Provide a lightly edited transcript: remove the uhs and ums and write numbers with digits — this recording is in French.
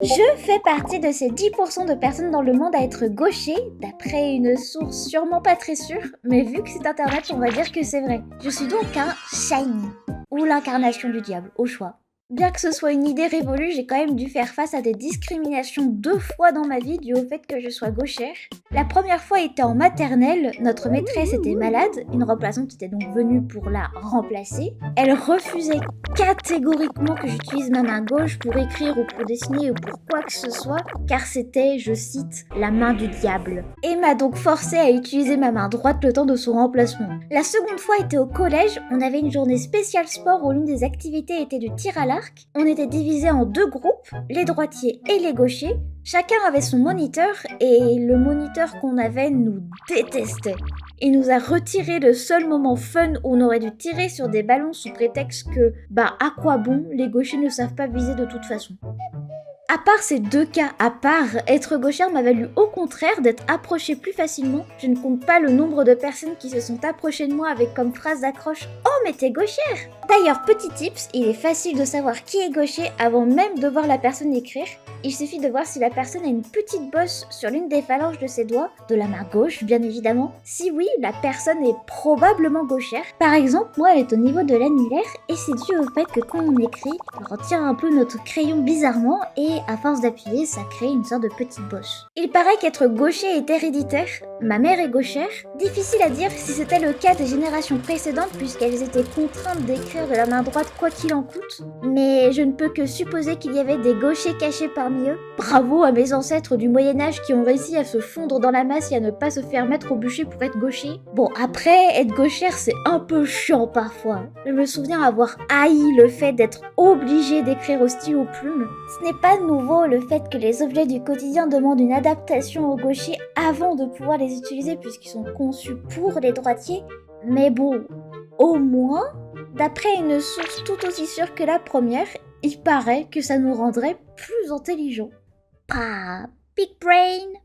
Je fais partie de ces 10% de personnes dans le monde à être gaucher, d'après une source sûrement pas très sûre, mais vu que c'est internet, on va dire que c'est vrai. Je suis donc un shiny, ou l'incarnation du diable, au choix. Bien que ce soit une idée révolue, j'ai quand même dû faire face à des discriminations 2 fois dans ma vie dues au fait que je sois gauchère. La première fois était en maternelle, notre maîtresse était malade, une remplaçante était donc venue pour la remplacer. Elle refusait catégoriquement que j'utilise ma main gauche pour écrire ou pour dessiner ou pour quoi que ce soit, car c'était, je cite, la main du diable. Et m'a donc forcée à utiliser ma main droite le temps de son remplacement. La seconde fois était au collège, on avait une journée spéciale sport où l'une des activités était du tir à l'arc. On était divisés en 2 groupes, les droitiers et les gauchers. Chacun avait son moniteur et le moniteur qu'on avait nous détestait. Il nous a retiré le seul moment fun où on aurait dû tirer sur des ballons sous prétexte que, à quoi bon, les gauchers ne savent pas viser de toute façon. À part ces 2 cas à part, être gauchère m'a valu au contraire d'être approchée plus facilement. Je ne compte pas le nombre de personnes qui se sont approchées de moi avec comme phrase d'accroche « Oh mais t'es gauchère !» D'ailleurs, petit tips, il est facile de savoir qui est gaucher avant même de voir la personne écrire. Il suffit de voir si la personne a une petite bosse sur l'une des phalanges de ses doigts, de la main gauche bien évidemment. Si oui, la personne est probablement gauchère. Par exemple, moi elle est au niveau de l'annulaire et c'est dû au fait que quand on écrit, on retire un peu notre crayon bizarrement et à force d'appuyer, ça crée une sorte de petite bosse. Il paraît qu'être gaucher est héréditaire. Ma mère est gauchère. Difficile à dire si c'était le cas des générations précédentes puisqu'elles étaient contraintes d'écrire de la main droite quoi qu'il en coûte. Mais je ne peux que supposer qu'il y avait des gauchers cachés parmi eux. Bravo à mes ancêtres du Moyen-Âge qui ont réussi à se fondre dans la masse et à ne pas se faire mettre au bûcher pour être gaucher. Bon, après, être gauchère c'est un peu chiant parfois. Je me souviens avoir haï le fait d'être obligée d'écrire au stylo plume. Ce n'est pas nouveau le fait que les objets du quotidien demandent une adaptation au gaucher avant de pouvoir les utiliser puisqu'ils sont conçus pour les droitiers. Mais bon, au moins, d'après une source tout aussi sûre que la première, il paraît que ça nous rendrait plus intelligents. Ah, big brain!